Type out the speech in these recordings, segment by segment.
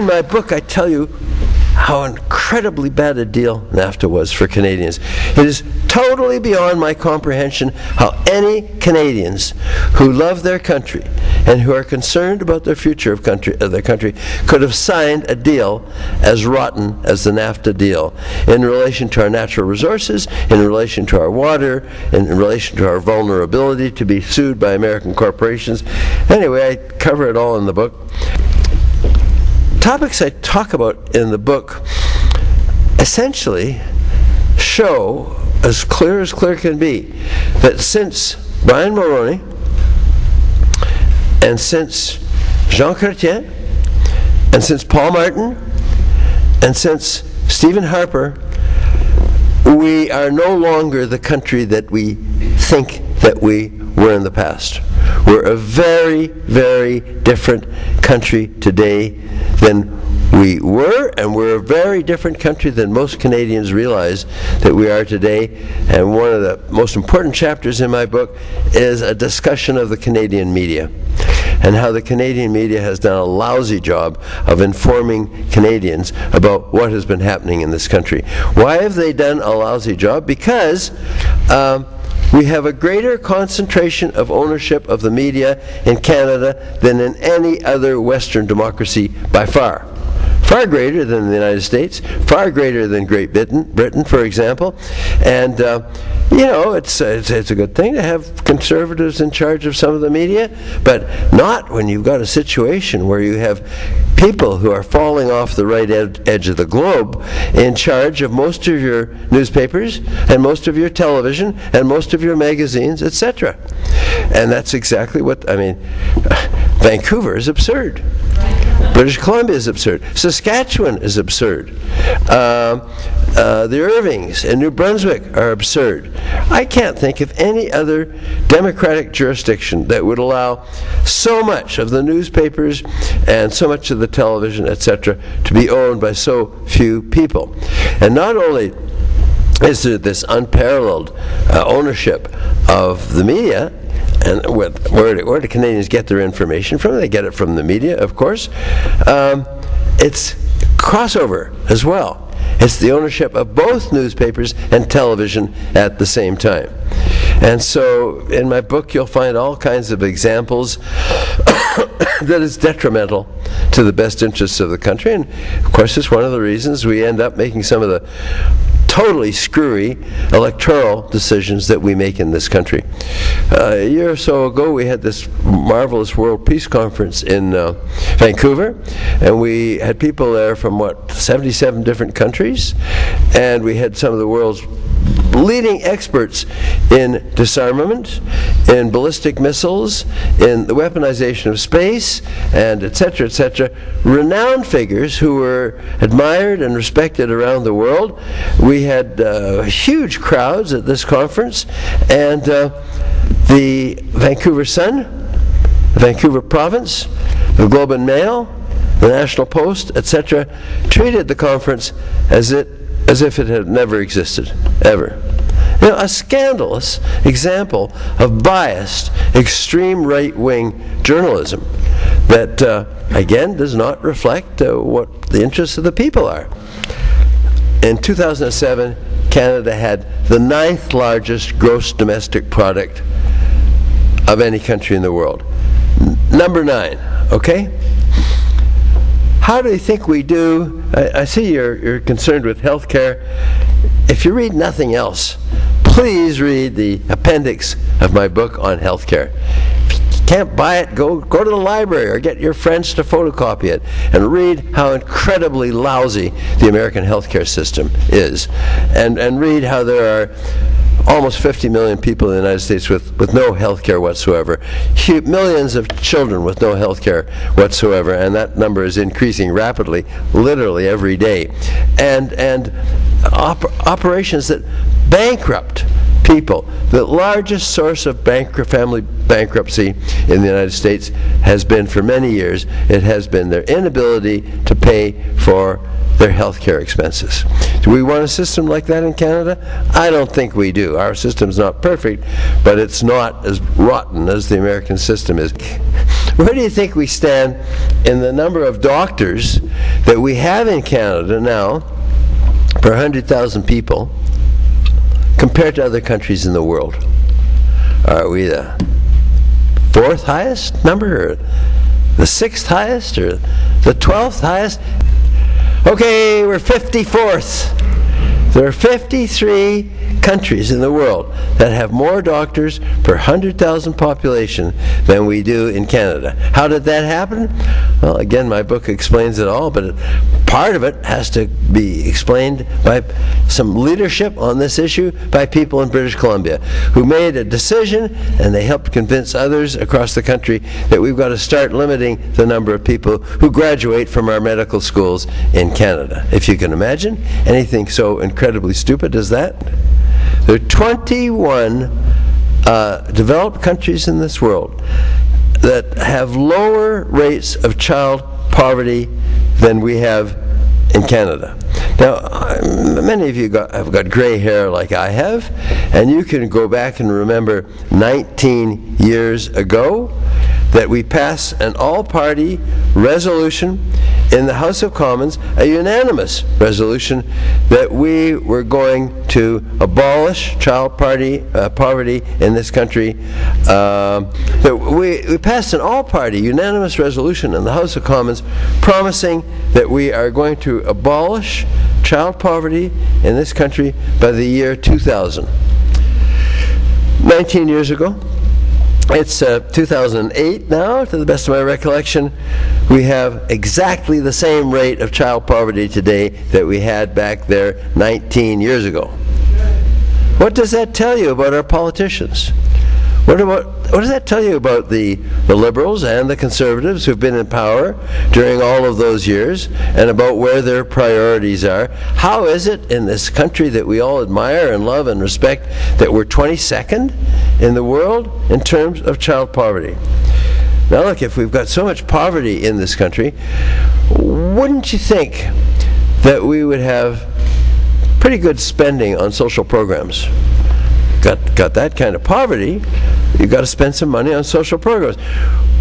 my book, I tell you how incredibly bad a deal NAFTA was for Canadians. It is totally beyond my comprehension how any Canadians who love their country and who are concerned about the future of their country could have signed a deal as rotten as the NAFTA deal in relation to our natural resources, in relation to our water, in relation to our vulnerability to be sued by American corporations. Anyway, I cover it all in the book. Topics I talk about in the book essentially show, as clear can be, that since Brian Mulroney and since Jean Chrétien and since Paul Martin and since Stephen Harper, we are no longer the country that we think that we were in the past. We're a very, very different country today than we were, and we're a very different country than most Canadians realize that we are today. And one of the most important chapters in my book is a discussion of the Canadian media and how the Canadian media has done a lousy job of informing Canadians about what has been happening in this country. Why have they done a lousy job? Because we have a greater concentration of ownership of the media in Canada than in any other Western democracy by far. Far greater than the United States, far greater than Great Britain, for example. And you know, it's a good thing to have conservatives in charge of some of the media, but not when you've got a situation where you have people who are falling off the right edge of the globe in charge of most of your newspapers and most of your television and most of your magazines, etc. And that's exactly what, I mean, Vancouver is absurd. British Columbia is absurd. Saskatchewan is absurd. The Irvings in New Brunswick are absurd. I can't think of any other democratic jurisdiction that would allow so much of the newspapers and so much of the television, etc., to be owned by so few people. And not only is there this unparalleled ownership of the media, and where do Canadians get their information from? They get it from the media, of course. It's crossover as well. It's the ownership of both newspapers and television at the same time. And so in my book you'll find all kinds of examples that is detrimental to the best interests of the country. And of course it's one of the reasons we end up making some of the totally screwy electoral decisions that we make in this country. A year or so ago we had this marvelous World Peace Conference in Vancouver, and we had people there from 77 different countries, and we had some of the world's leading experts in disarmament, in ballistic missiles, in the weaponization of space, and etc., etc. Renowned figures who were admired and respected around the world. We had huge crowds at this conference, and the Vancouver Sun, the Vancouver Province, the Globe and Mail, the National Post, etc., treated the conference as if it had never existed, ever. You know, a scandalous example of biased, extreme right-wing journalism that, again, does not reflect what the interests of the people are. In 2007, Canada had the 9th largest gross domestic product of any country in the world. Number 9, okay? How do you think we do? I see you're concerned with health care. If you read nothing else, please read the appendix of my book on health care. If you can't buy it, go to the library or get your friends to photocopy it and read how incredibly lousy the American healthcare system is. And read how there are almost 50 million people in the United States with no health care whatsoever. Millions of children with no health care whatsoever, and that number is increasing rapidly, literally every day. And operations that bankrupt people. The largest source of family bankruptcy in the United States has been, for many years, it has been their inability to pay for their health care expenses. Do we want a system like that in Canada? I don't think we do. Our system's not perfect, but it's not as rotten as the American system is. Where do you think we stand in the number of doctors that we have in Canada now per 100,000 people compared to other countries in the world? Are we the 4th highest number, or the 6th highest, or the 12th highest? Okay, we're 54th. There are 53 countries in the world that have more doctors per 100,000 population than we do in Canada. How did that happen? Well, again, my book explains it all, but part of it has to be explained by some leadership on this issue by people in British Columbia who made a decision, and they helped convince others across the country that we've got to start limiting the number of people who graduate from our medical schools in Canada. If you can imagine anything so incredibly stupid as that. There are 21 developed countries in this world that have lower rates of child poverty than we have in Canada. Now, many of you have got gray hair like I have, and you can go back and remember 19 years ago that we passed an all-party resolution in the House of Commons, a unanimous resolution, that we were going to abolish child poverty in this country. We passed an all-party unanimous resolution in the House of Commons promising that we are going to abolish child poverty in this country by the year 2000. 19 years ago. It's 2008 now, to the best of my recollection. We have exactly the same rate of child poverty today that we had back there 19 years ago. What does that tell you about our politicians? What does that tell you about the Liberals and the Conservatives who've been in power during all of those years, and about where their priorities are? How is it in this country that we all admire and love and respect that we're 22nd in the world in terms of child poverty? Now look, if we've got so much poverty in this country, wouldn't you think that we would have pretty good spending on social programs? Got that kind of poverty, you've got to spend some money on social programs.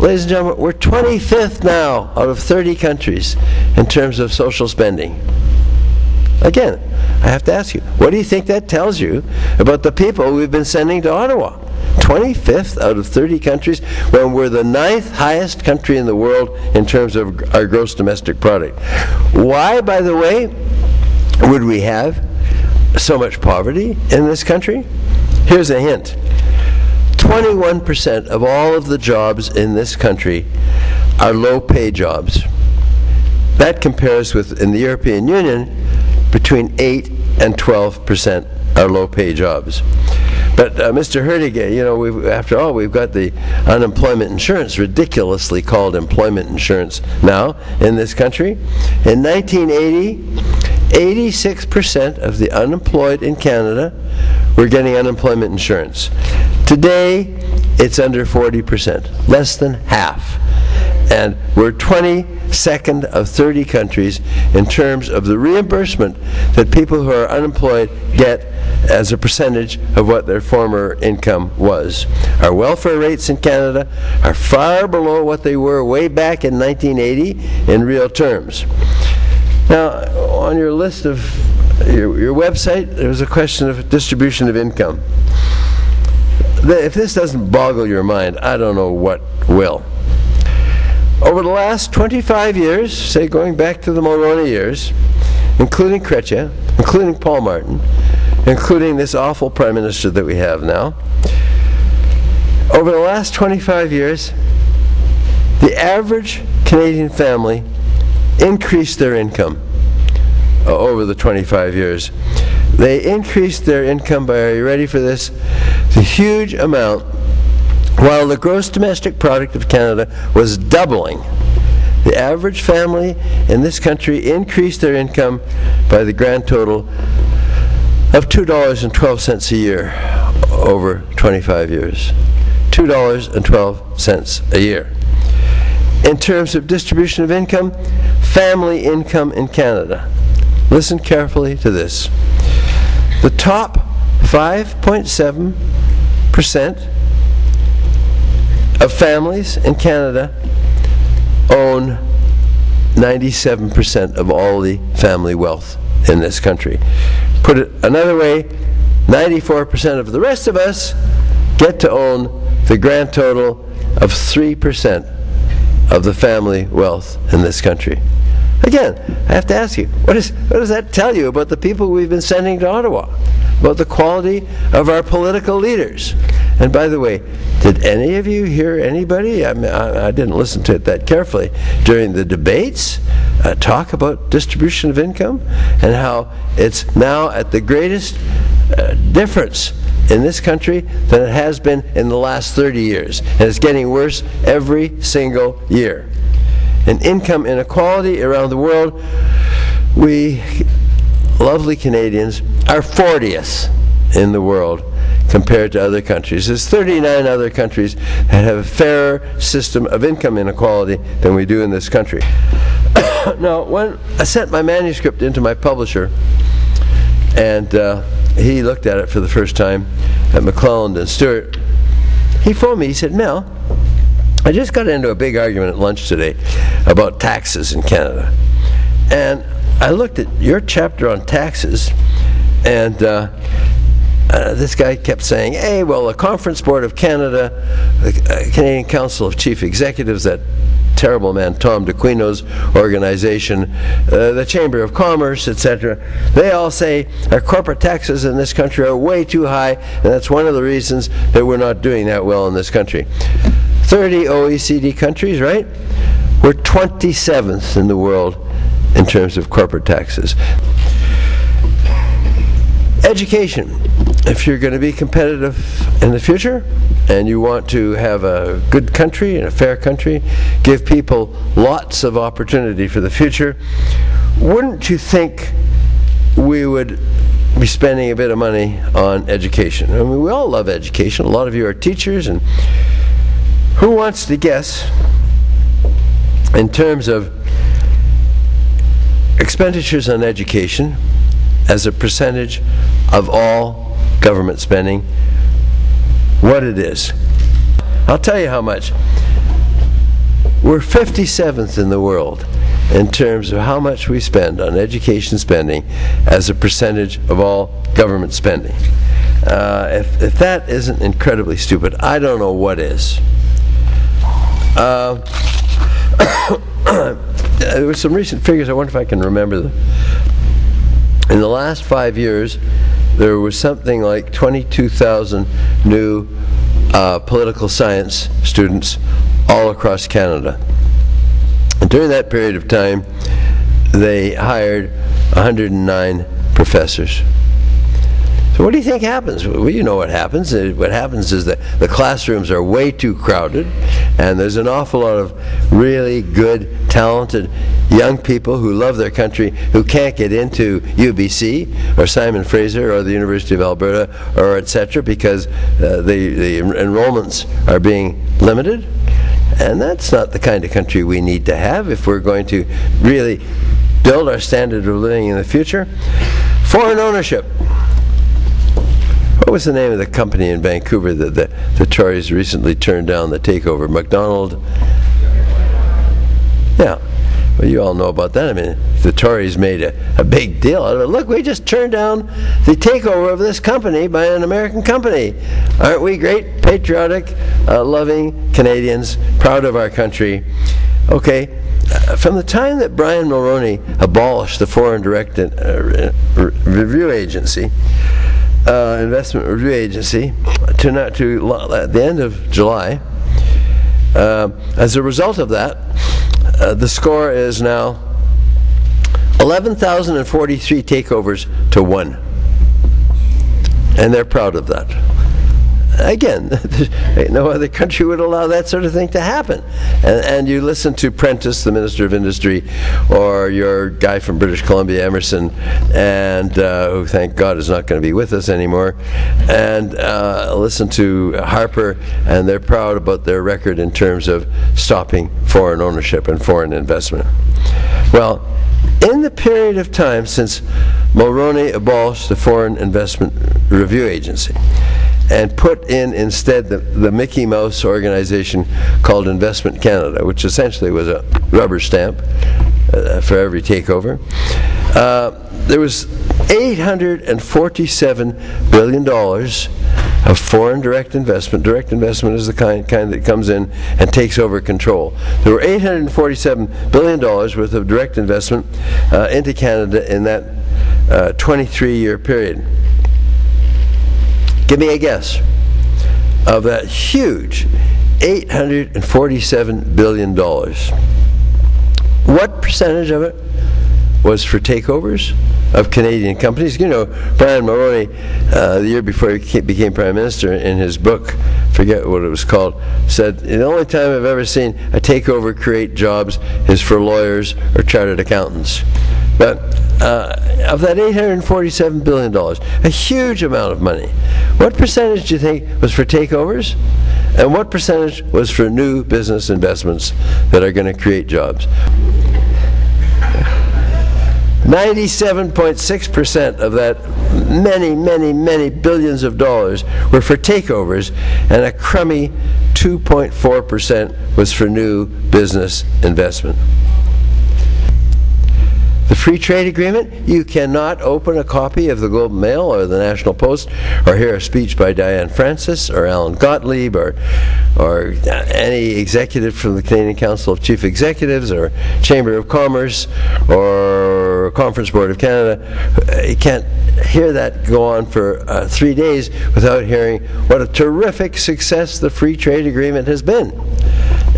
Ladies and gentlemen, we're 25th now out of 30 countries in terms of social spending. Again, I have to ask you, what do you think that tells you about the people we've been sending to Ottawa? 25th out of 30 countries, when we're the 9th highest country in the world in terms of our gross domestic product. Why, by the way, would we have so much poverty in this country? Here's a hint. 21% of all of the jobs in this country are low-pay jobs. That compares with, in the European Union, between 8 and 12% are low-pay jobs. But Mr. Hurtig, you know, after all, we've got the unemployment insurance, ridiculously called employment insurance now in this country. In 1980, 86% of the unemployed in Canada were getting unemployment insurance. Today, it's under 40%, less than half. And we're 22nd of 30 countries in terms of the reimbursement that people who are unemployed get as a percentage of what their former income was. Our welfare rates in Canada are far below what they were way back in 1980 in real terms. Now, on your list of your website, there was a question of distribution of income. If this doesn't boggle your mind, I don't know what will. Over the last 25 years, say going back to the Mulroney years, including Chrétien, including Paul Martin, including this awful Prime Minister that we have now, over the last 25 years, the average Canadian family increased their income over the 25 years. They increased their income by, are you ready for this? The huge amount, while the gross domestic product of Canada was doubling. The average family in this country increased their income by the grand total of $2.12 a year over 25 years. $2.12 a year. In terms of distribution of income, family income in Canada. Listen carefully to this. The top 5.7% of families in Canada own 97% of all the family wealth in this country. Put it another way, 94% of the rest of us get to own the grand total of 3% of the family wealth in this country. Again, I have to ask you, what does that tell you about the people we've been sending to Ottawa? About the quality of our political leaders? And by the way, did any of you hear anybody, I didn't listen to it that carefully, during the debates, talk about distribution of income and how it's now at the greatest difference in this country than it has been in the last 30 years. And it's getting worse every single year. In income inequality around the world, we lovely Canadians are 40th in the world compared to other countries. There's 39 other countries that have a fairer system of income inequality than we do in this country. Now, when I sent my manuscript into my publisher, and he looked at it for the first time at McClelland and Stewart, he phoned me, he said, "Mel, I just got into a big argument at lunch today about taxes in Canada. And I looked at your chapter on taxes, and this guy kept saying, hey, well, the Conference Board of Canada, the Canadian Council of Chief Executives, that terrible man Tom DeQuino's organization, the Chamber of Commerce, etc., they all say our corporate taxes in this country are way too high, and that's one of the reasons that we're not doing that well in this country." 30 OECD countries, right? We're 27th in the world in terms of corporate taxes. Education. If you're going to be competitive in the future and you want to have a good country and a fair country, give people lots of opportunity for the future, wouldn't you think we would be spending a bit of money on education? I mean, we all love education. A lot of you are teachers, and who wants to guess, in terms of expenditures on education as a percentage of all government spending, what it is? I'll tell you how much. We're 57th in the world in terms of how much we spend on education spending as a percentage of all government spending. If that isn't incredibly stupid, I don't know what is. There were some recent figures, I wonder if I can remember them. In the last 5 years, there was something like 22,000 new political science students all across Canada. And during that period of time, they hired 109 professors. So what do you think happens? Well, you know what happens. What happens is that the classrooms are way too crowded, and there's an awful lot of really good, talented young people who love their country who can't get into UBC or Simon Fraser or the University of Alberta or etc. because the enrollments are being limited. And that's not the kind of country we need to have if we're going to really build our standard of living in the future. Foreign ownership. What was the name of the company in Vancouver that the Tories recently turned down the takeover? McDonald? Yeah. Well, you all know about that. I mean, the Tories made a big deal out of it. Look, we just turned down the takeover of this company by an American company. Aren't we great, patriotic, loving Canadians, proud of our country? Okay. From the time that Brian Mulroney abolished the Foreign Direct Review Agency, Investment Review Agency, to at the end of July, as a result of that, the score is now 11,043 takeovers to 1. And they're proud of that. again, no other country would allow that sort of thing to happen. And you listen to Prentice, the Minister of Industry, or your guy from British Columbia, Emerson, and who, thank God, is not going to be with us anymore, and listen to Harper, and they're proud about their record in terms of stopping foreign ownership and foreign investment. Well, in the period of time since Mulroney abolished the Foreign Investment Review Agency and put in instead the Mickey Mouse organization called Investment Canada, which essentially was a rubber stamp for every takeover, there was $847 billion of foreign direct investment. Direct investment is the kind that comes in and takes over control. There were $847 billion worth of direct investment into Canada in that 23-year period. Give me a guess of that huge $847 billion. What percentage of it was for takeovers of Canadian companies? You know, Brian Mulroney, the year before he became Prime Minister, in his book, forget what it was called, said, the only time I've ever seen a takeover create jobs is for lawyers or chartered accountants. But of that $847 billion, a huge amount of money, what percentage do you think was for takeovers? And what percentage was for new business investments that are going to create jobs? 97.6% of that many billions of dollars were for takeovers, and a crummy 2.4% was for new business investment. The Free Trade Agreement, you cannot open a copy of the Globe and Mail or the National Post or hear a speech by Dianne Francis or Alan Gottlieb or any executive from the Canadian Council of Chief Executives or Chamber of Commerce or Conference Board of Canada. You can't hear that go on for 3 days without hearing what a terrific success the Free Trade Agreement has been.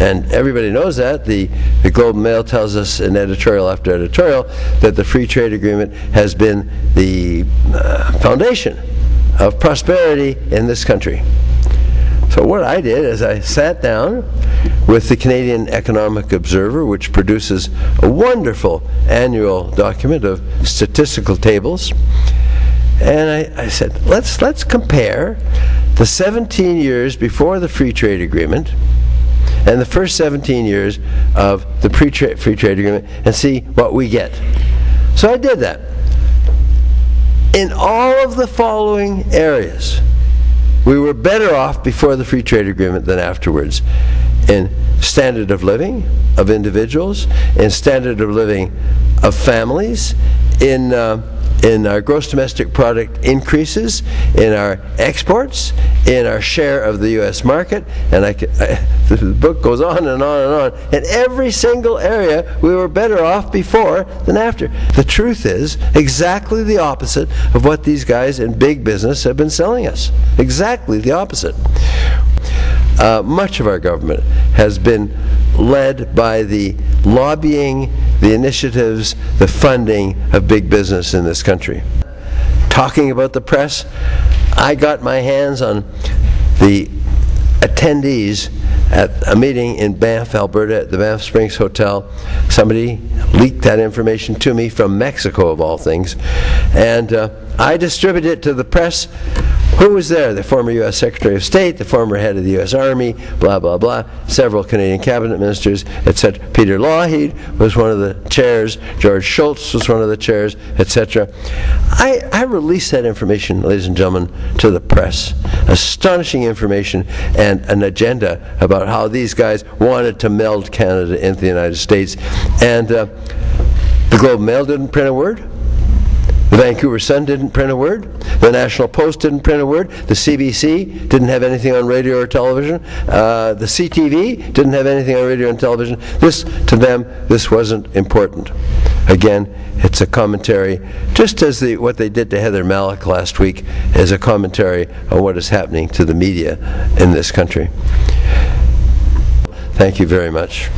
And everybody knows that. The Globe and Mail tells us in editorial after editorial that the Free Trade Agreement has been the foundation of prosperity in this country. So what I did is I sat down with the Canadian Economic Observer, which produces a wonderful annual document of statistical tables, and I said, let's compare the 17 years before the Free Trade Agreement and the first 17 years of the Free Trade Agreement and see what we get. So I did that. In all of the following areas, we were better off before the Free Trade Agreement than afterwards. In standard of living of individuals, in standard of living of families, in our gross domestic product increases, in our exports, in our share of the U.S. market, and the book goes on and on and on. In every single area, we were better off before than after. The truth is exactly the opposite of what these guys in big business have been selling us. Exactly the opposite. Much of our government has been led by the lobbying, the initiatives, the funding of big business in this country. Talking about the press, I got my hands on the attendees at a meeting in Banff, Alberta, at the Banff Springs Hotel. Somebody leaked that information to me from Mexico, of all things, and I distributed it to the press. Who was there? The former U.S. Secretary of State, the former head of the U.S. Army, blah, blah, blah, several Canadian cabinet ministers, etc. Peter Lougheed was one of the chairs, George Shultz was one of the chairs, etc. I released that information, ladies and gentlemen, to the press. Astonishing information and an agenda about how these guys wanted to meld Canada into the United States. And the Globe and Mail didn't print a word. The Vancouver Sun didn't print a word. The National Post didn't print a word. The CBC didn't have anything on radio or television. The CTV didn't have anything on radio and television. To them, this wasn't important. Again, it's a commentary, just as what they did to Heather Malik last week is a commentary on what is happening to the media in this country. Thank you very much.